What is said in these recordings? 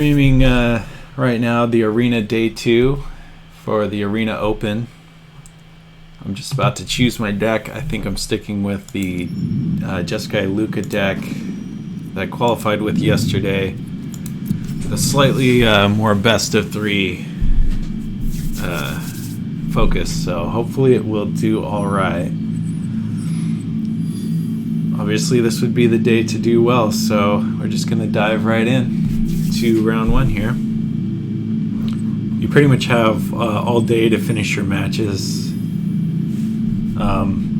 Streaming right now the Arena Day 2 for the Arena Open. I'm just about to choose my deck. I think I'm sticking with the Jeskai Lukka deck that I qualified with yesterday. The slightly more best of three focus, so hopefully it will do alright. Obviously this would be the day to do well, so we're just going to dive right in to round one here. You pretty much have all day to finish your matches,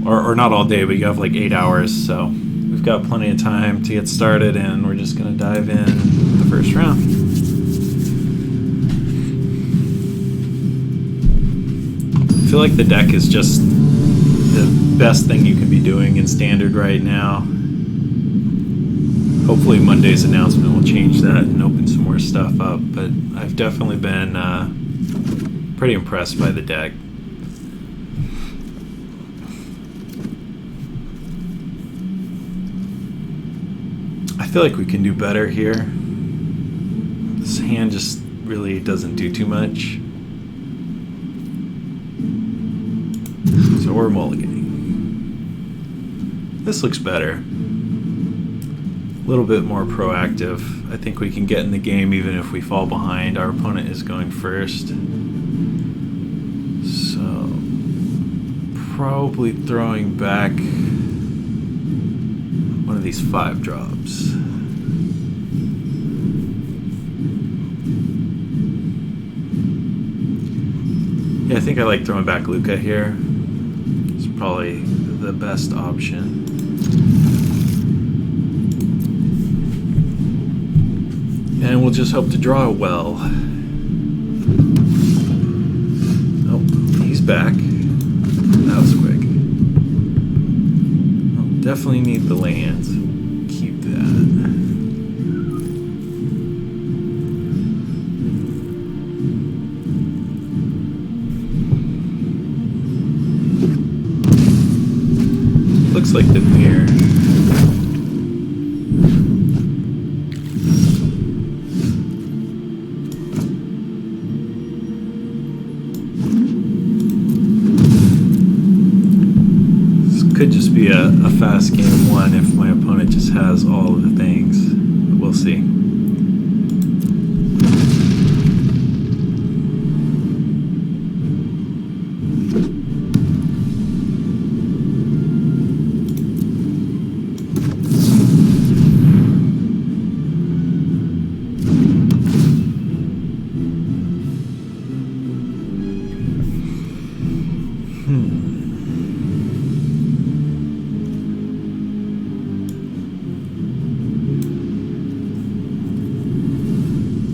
or not all day, but you have like 8 hours, so we've got plenty of time to get started, and we're just going to dive in the first round. I feel like the deck is just the best thing you can be doing in Standard right now. Hopefully Monday's announcement will change that and open some more stuff up, but I've definitely been pretty impressed by the deck. I feel like we can do better here. This hand just really doesn't do too much. So we're mulliganing. This looks better. A little bit more proactive. I think we can get in the game even if we fall behind. Our opponent is going first. So probably throwing back one of these 5 drops. Yeah, I think I like throwing back Lukka here. It's probably the best option. And we'll just hope to draw well. Oh, he's back. That was quick. I'll definitely need the lands. Keep that. Looks like the mirror. Could just be a fast game one if my opponent just has all of the things. But we'll see.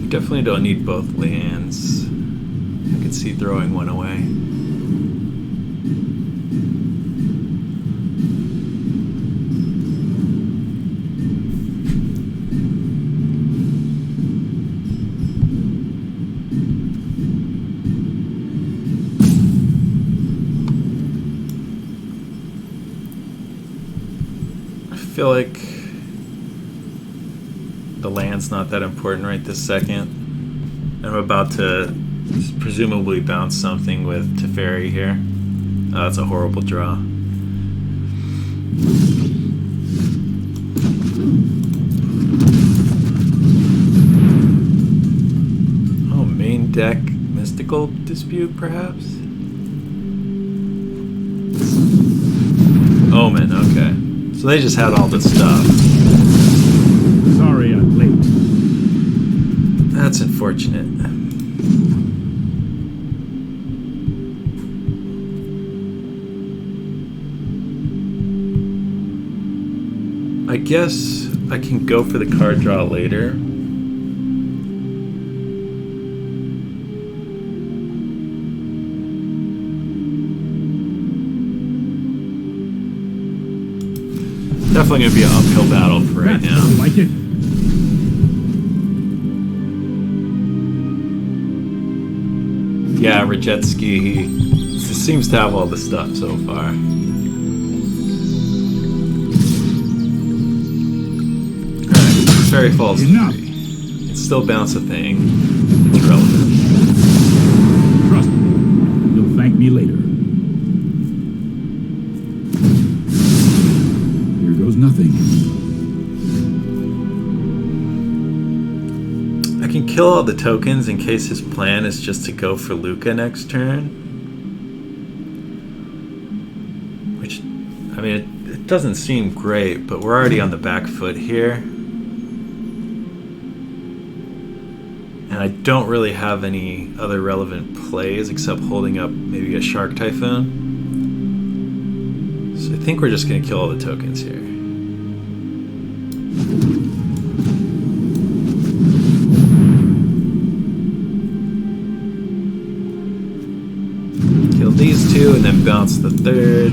Definitely don't need both lands. I could see throwing one away. I feel like the land's not that important right this second. I'm about to presumably bounce something with Teferi here. Oh, that's a horrible draw. Oh, main deck Mystical Dispute, perhaps? Omen, okay. So they just had all this stuff. Sorry I'm late. That's unfortunate. I guess I can go for the card draw later. Definitely going to be an uphill battle for right now. Like it. Yeah, Jeskai seems to have all the stuff so far. Alright, Fairy Falls 3. still bounce a thing. It's relevant. Trust me, you'll thank me later. Here goes nothing. I can kill all the tokens in case his plan is just to go for Lukka next turn. Which, I mean, it doesn't seem great, but we're already on the back foot here. And I don't really have any other relevant plays except holding up maybe a Shark Typhoon. So I think we're just going to kill all the tokens here. These two and then bounce the third,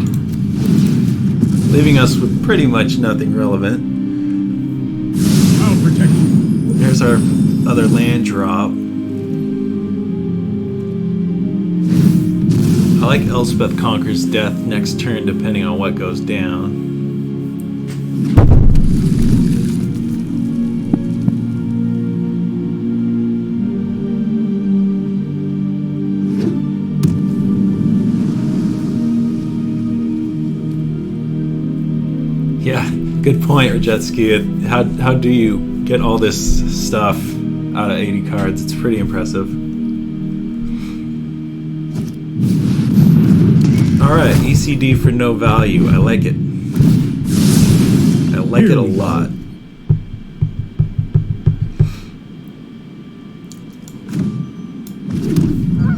leaving us with pretty much nothing relevant. I'll protect you. There's our other land drop. I like Elspeth Conquers Death next turn depending on what goes down. Yeah, good point, Rajetsky. How do you get all this stuff out of 80 cards? It's pretty impressive. Alright, ECD for no value. I like it. I like it a lot.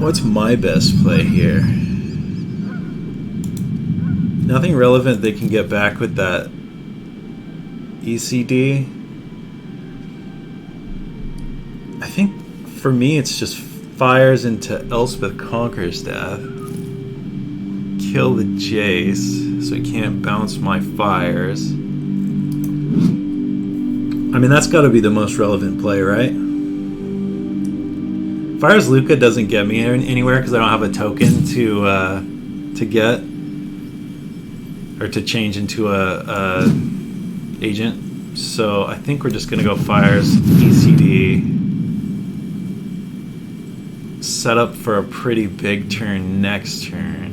What's my best play here? Nothing relevant they can get back with that ECD. I think for me it's just fires into Elspeth Conquers Death. Kill the Jace so he can't bounce my fires. I mean, that's got to be the most relevant play, right? Fires Lukka doesn't get me anywhere because I don't have a token to get or to change into a agent. So I think we're just gonna go Fires ECD, set up for a pretty big turn next turn.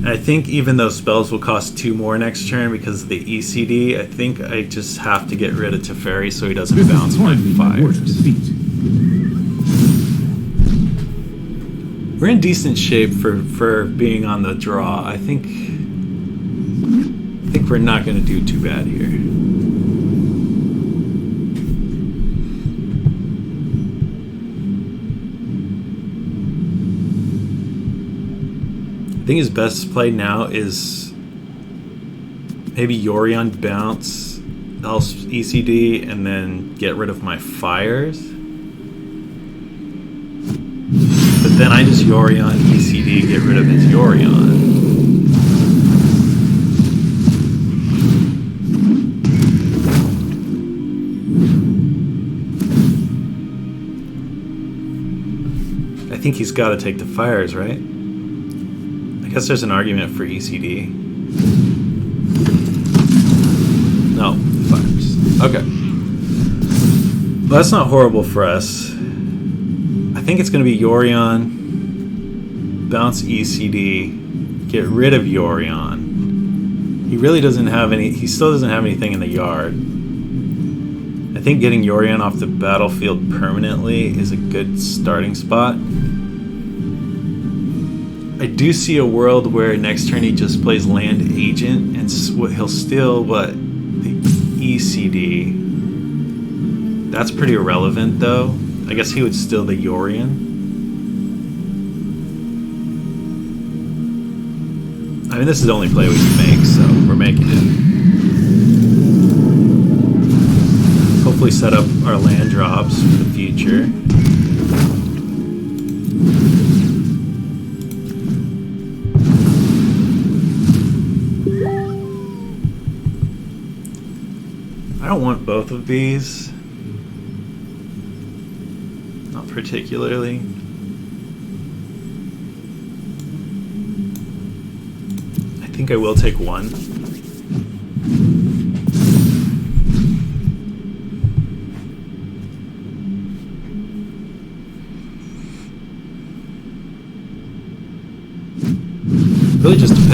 I think even though spells will cost 2 more next turn because of the ECD, I think I just have to get rid of Teferi so he doesn't bounce my fires. We're in decent shape for being on the draw. I think we're not going to do too bad here. I think his best play now is maybe Yorion bounce, else ECD, and then get rid of my fires. But then I just Yorion ECD, get rid of his Yorion. I think he's got to take the fires, right? I guess there's an argument for ECD. No, fires. Okay. Well, that's not horrible for us. I think it's going to be Yorion, bounce ECD, get rid of Yorion. He really doesn't have any, he still doesn't have anything in the yard. I think getting Yorion off the battlefield permanently is a good starting spot. I do see a world where next turn he just plays land agent and he'll steal the ECD. That's pretty irrelevant though. I guess he would steal the Yorion. I mean, this is the only play we can make, so we're making it. Hopefully set up our land drops for the future. I don't want both of these. Not particularly. I think I will take one.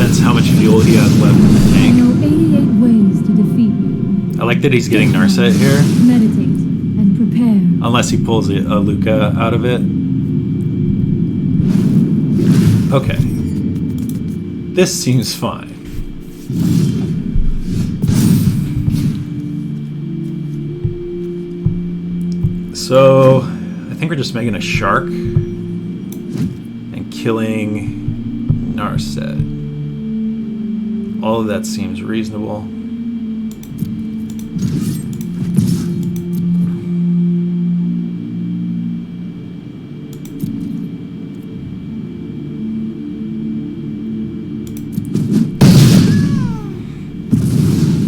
depends how much fuel he has left in the I tank. know 88 ways to defeat you. I like that he's getting Narset here, Meditate and prepare. unless he pulls a Lukka out of it. Okay. This seems fine. So, I think we're just making a shark and killing Narset. All of that seems reasonable.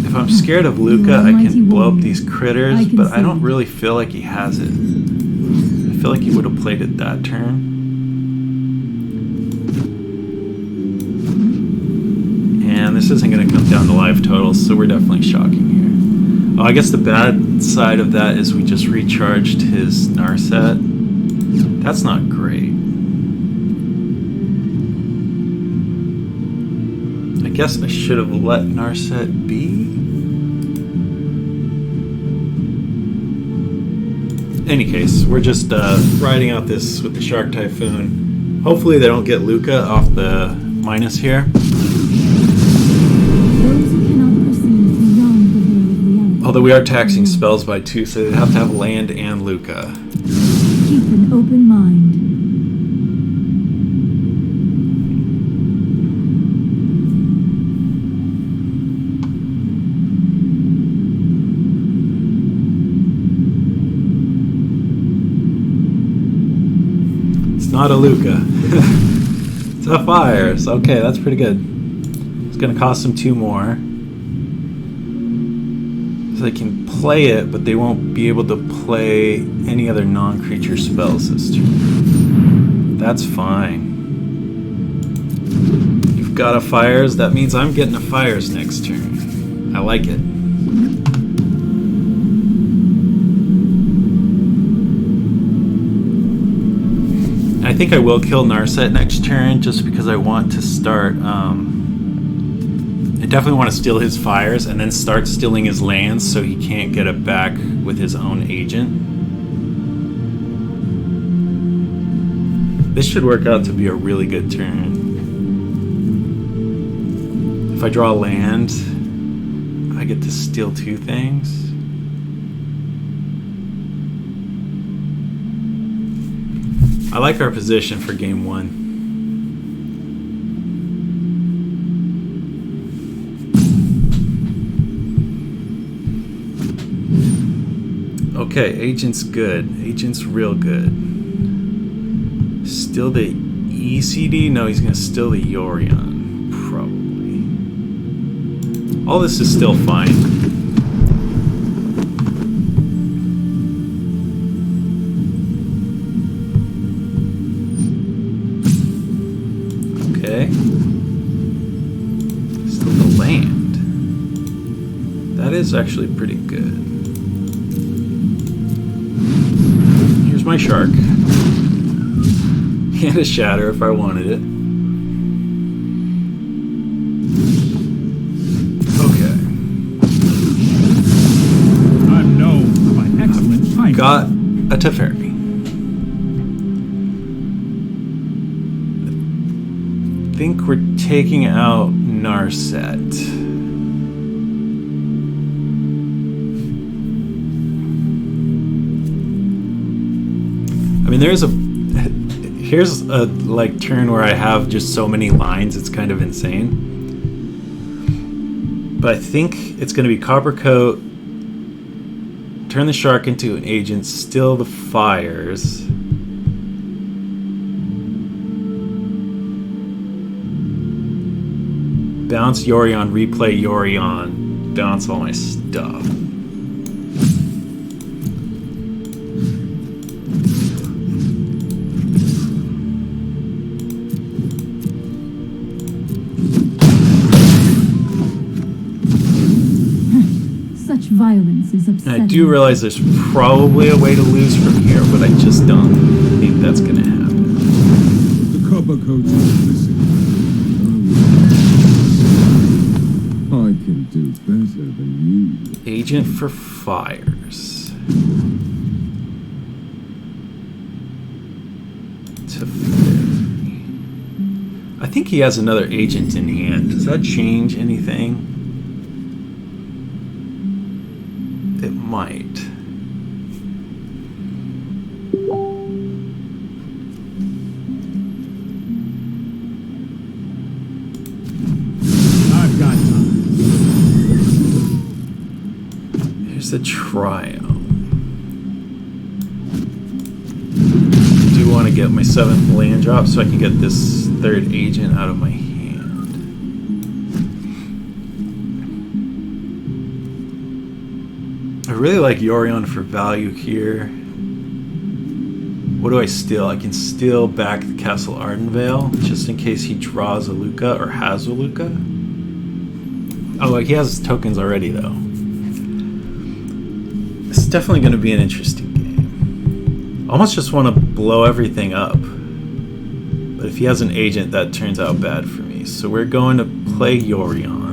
If I'm scared of Lukka, I can blow up these critters, but I don't really feel like he has it. I feel like he would have played it that turn. And this isn't going to come down to live totals, so we're definitely shocking here. Oh, I guess the bad side of that is we just recharged his Narset. That's not great. I guess I should have let Narset be. In any case, we're just riding out this with the Shark Typhoon. Hopefully they don't get Lukka off the minus here. Although we are taxing spells by 2, so they have to have land and Lukka. Keep an open mind. It's not a Lukka. It's a Fires. Okay, that's pretty good. It's going to cost them 2 more. So they can play it, but they won't be able to play any other non-creature spells this turn. That's fine. You've got a Fires. That means I'm getting a Fires next turn. I like it. I think I will kill Narset next turn just because I want to start... I definitely want to steal his Fires and then start stealing his lands so he can't get it back with his own agent. This should work out to be a really good turn. If I draw a land, I get to steal 2 things. I like our position for game 1. Okay, agent's good. Agent's real good. Still the ECD? No, he's gonna steal the Yorion. Probably. All this is still fine. Okay. Still the land. That is actually pretty good. Here's my shark. And a shatter if I wanted it. Okay. I'm known for my excellent timing. Got a Teferi. I think we're taking out Narset. I mean, here's a like turn where I have just so many lines, it's kind of insane. But I think it's going to be Copper Coat, turn the shark into an agent, steal the Fires. Bounce Yorion, replay Yorion, bounce all my stuff. Violence is upsetting. I do realize there's probably a way to lose from here, but I just don't think that's going to happen. The copper coat is missing. better than you. Agent for Fires. To 50. I think he has another agent in hand. Does that change anything? It might. I've got time. Here's a trial. Do want to get my 7th land drop so I can get this 3rd agent out of my hand. I really like Yorion for value here. What do I steal? I can steal back the Castle Ardenvale just in case he draws a Lukka or has a Lukka. Oh, like he has tokens already though. It's definitely going to be an interesting game. I almost just want to blow everything up. But if he has an agent, that turns out bad for me. So we're going to play Yorion.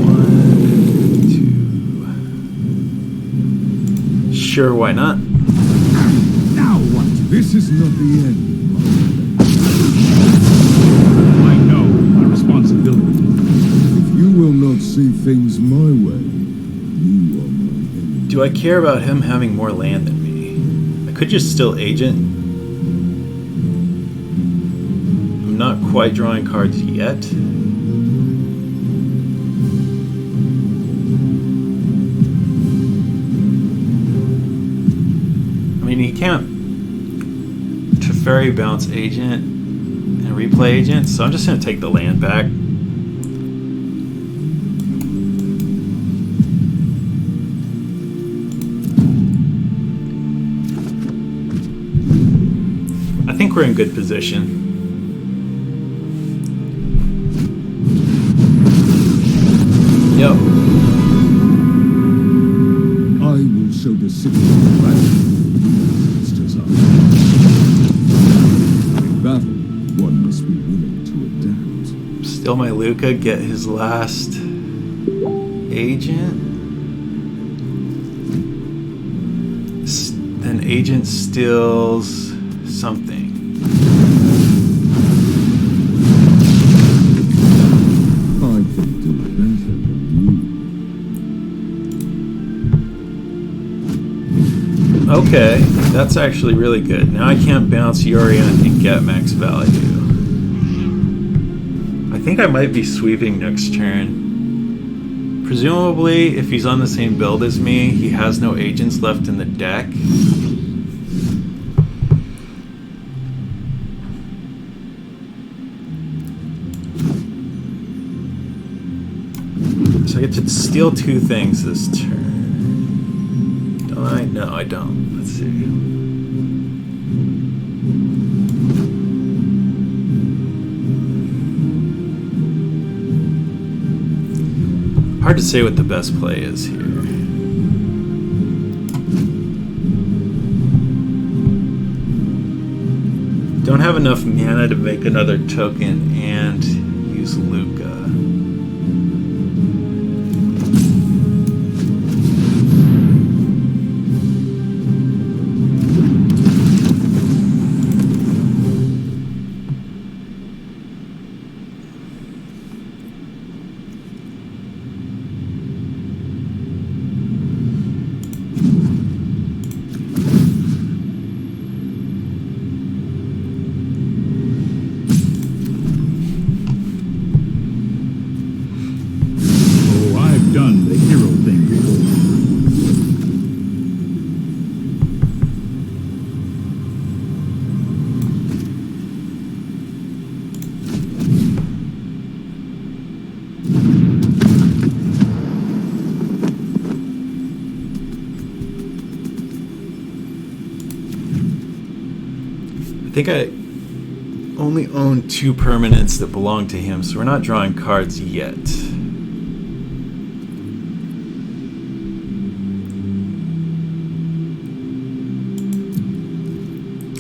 1, 2. Sure, why not? Now what? This is not the end. I know my responsibility. If you will not see things my way, you are my enemy. Do I care about him having more land than me? I could just still agent. I'm not quite drawing cards yet. I mean, he can't Teferi bounce agent and replay agent, so I'm just going to take the land back. I think we're in good position. Yep. I will show the city of monsters are. In battle, one must be willing to adapt. Steal my Lukka, get his last agent. Then agent steals something. I can do better than you. Okay, that's actually really good. Now I can't bounce Yorion and get max value. I think I might be sweeping next turn. Presumably, if he's on the same build as me, he has no agents left in the deck. So I get to steal 2 things this turn. Don't I? No, I don't. Let's see. Hard to say what the best play is here. Don't have enough mana to make another token and use Lukka. Done the hero thing before. I think I only own 2 permanents that belong to him, so we're not drawing cards yet.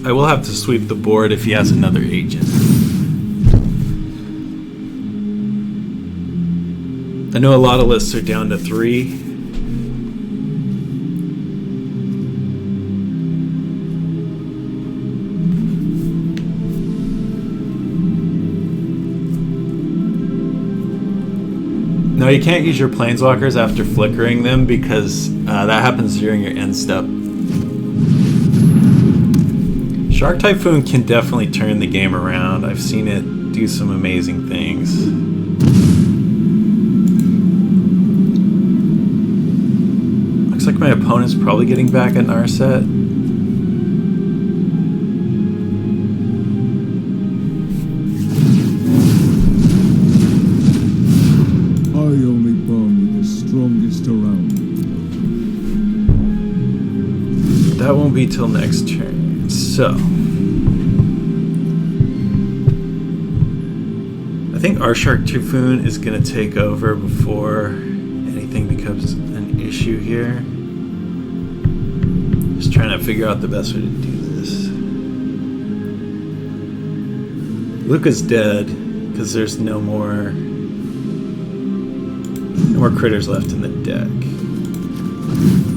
I will have to sweep the board if he has another agent. I know a lot of lists are down to 3. No, you can't use your planeswalkers after flickering them because that happens during your end step. Shark Typhoon can definitely turn the game around. I've seen it do some amazing things. Looks like my opponent's probably getting back at Narset. I only bomb with the strongest around. That won't be till next turn. So I think our Shark Typhoon is going to take over before anything becomes an issue here. Just trying to figure out the best way to do this. Luca's dead because there's no more critters left in the deck.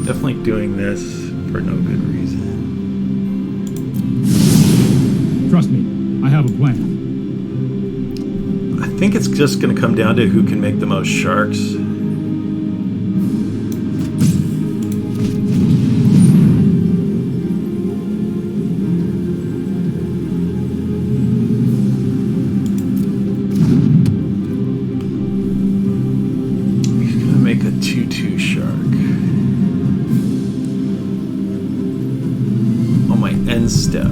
Definitely doing this for no good reason. Trust me, I have a plan. I think it's just going to come down to who can make the most sharks. He's going to make a 2/2 shark. On my end step.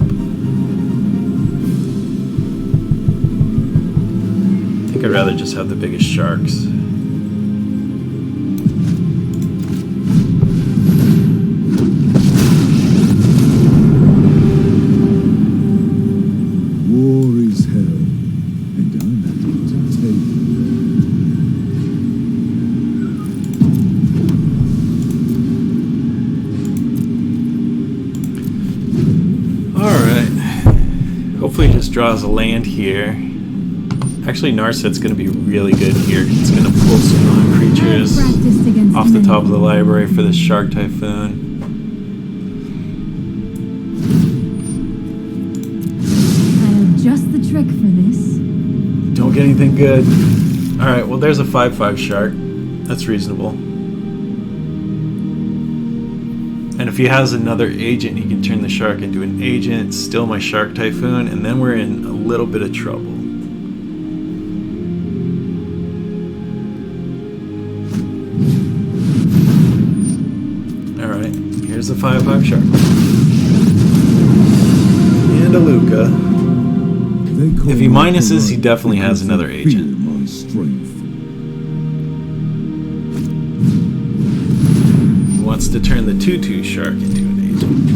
I'd rather just have the biggest sharks. War is hell, and I'm happy to take it. Alright. Hopefully he just draws a land here. Actually, Narset's going to be really good here. It's going to pull some non-creatures off the top of the library for this Shark Typhoon. I have just the trick for this. Don't get anything good. Alright, well there's a 5/5 Shark. That's reasonable. And if he has another agent, he can turn the Shark into an agent. It's still my Shark Typhoon, and then we're in a little bit of trouble. Here's a 5/5 shark. And a Lukka. If he minuses, he definitely has another agent. He wants to turn the 2/2 shark into an agent.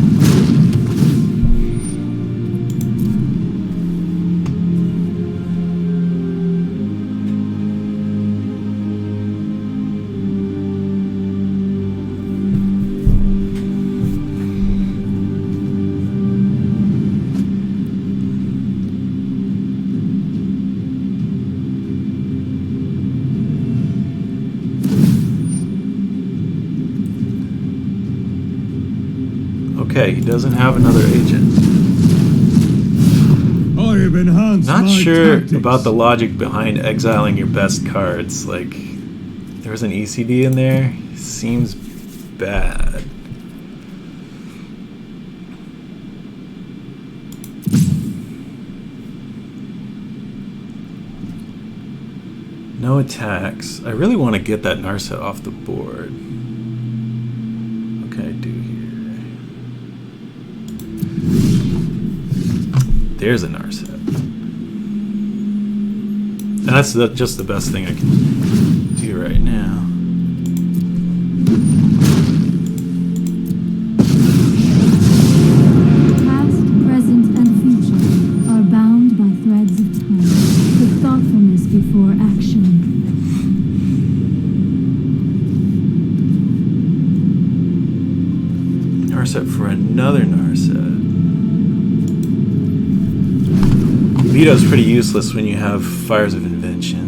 Okay, he doesn't have another agent. I have enhanced Not my sure tactics. about the logic behind exiling your best cards. Like, there was an ECD in there. Seems bad. No attacks. I really want to get that Narset off the board. What can I do here? There's a Narset. And that's just the best thing I can do right now. Past, present, and future are bound by threads of time, with thoughtfulness before action. Narset for another Narset. Veto's pretty useless when you have Fires of Invention.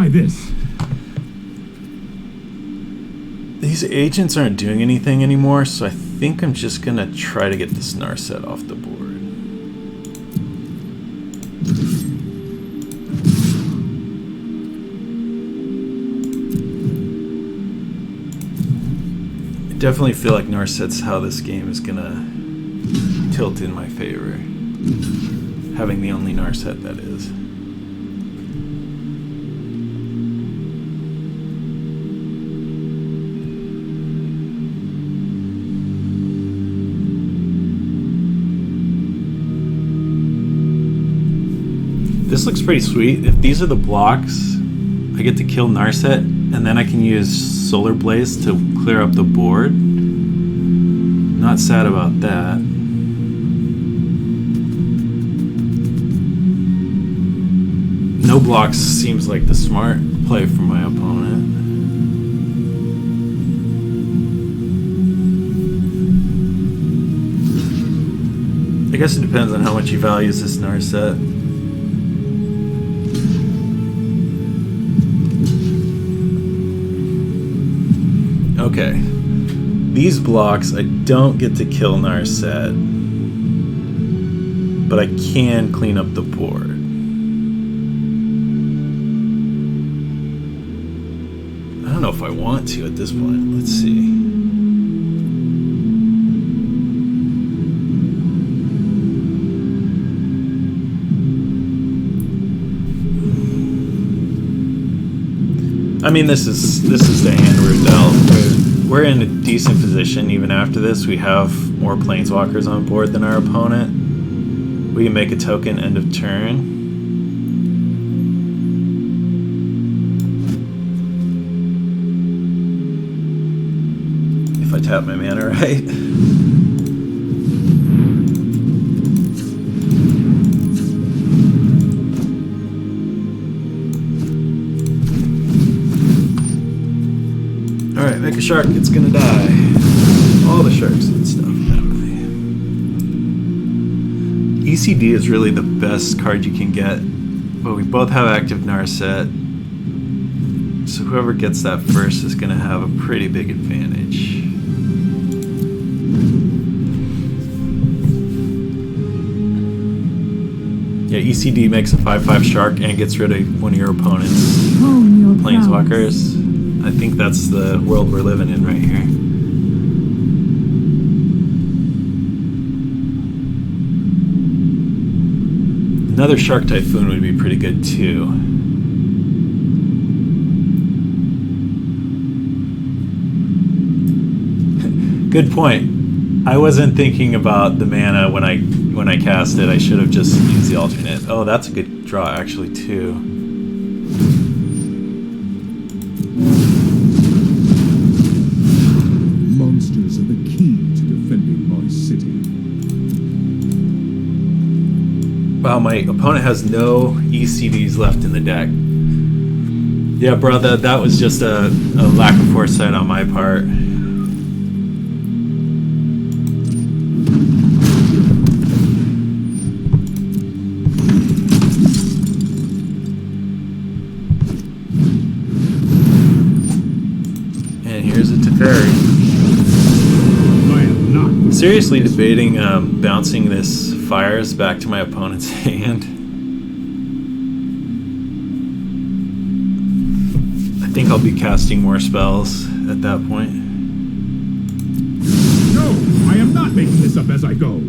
Try this. These agents aren't doing anything anymore, so I think I'm just gonna try to get this Narset off the board. I definitely feel like Narset's how this game is gonna tilt in my favor. Having the only Narset that is. This looks pretty sweet. If these are the blocks, I get to kill Narset, and then I can use Solar Blaze to clear up the board. Not sad about that. No blocks seems like the smart play for my opponent. I guess it depends on how much he values this Narset. Okay, these blocks I don't get to kill Narset, but I can clean up the board. I don't know if I want to at this point. Let's see. I mean, this is the hand we're dealt. We're in a decent position even after this. We have more planeswalkers on board than our opponent. We can make a token end of turn. If I tap my mana right. Alright, make a shark, it's gonna die. All the sharks and stuff. ECD is really the best card you can get, but we both have active Narset, so whoever gets that first is gonna have a pretty big advantage. Yeah, ECD makes a 5/5 shark and gets rid of one of your opponent's planeswalkers. I think that's the world we're living in right here. Another Shark Typhoon would be pretty good too. Good point. I wasn't thinking about the mana when I cast it. I should have just used the alternate. Oh, that's a good draw actually too. Monsters are the key to defending my city. Wow, my opponent has no ECDs left in the deck. Yeah, brother, that was just a lack of foresight on my part. And here's a Teferi. Seriously debating bouncing this Fires back to my opponent's hand. I think I'll be casting more spells at that point. No, I am not making this up as I go.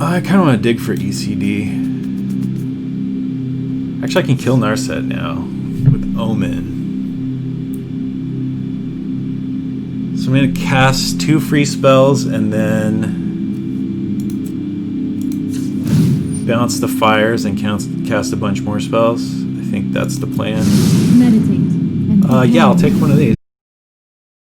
I kind of want to dig for ECD. Actually, I can kill Narset now with Omen. So I'm going to cast 2 free spells and then bounce the Fires and cast a bunch more spells. I think that's the plan. Meditate. And Yeah, I'll take one of these.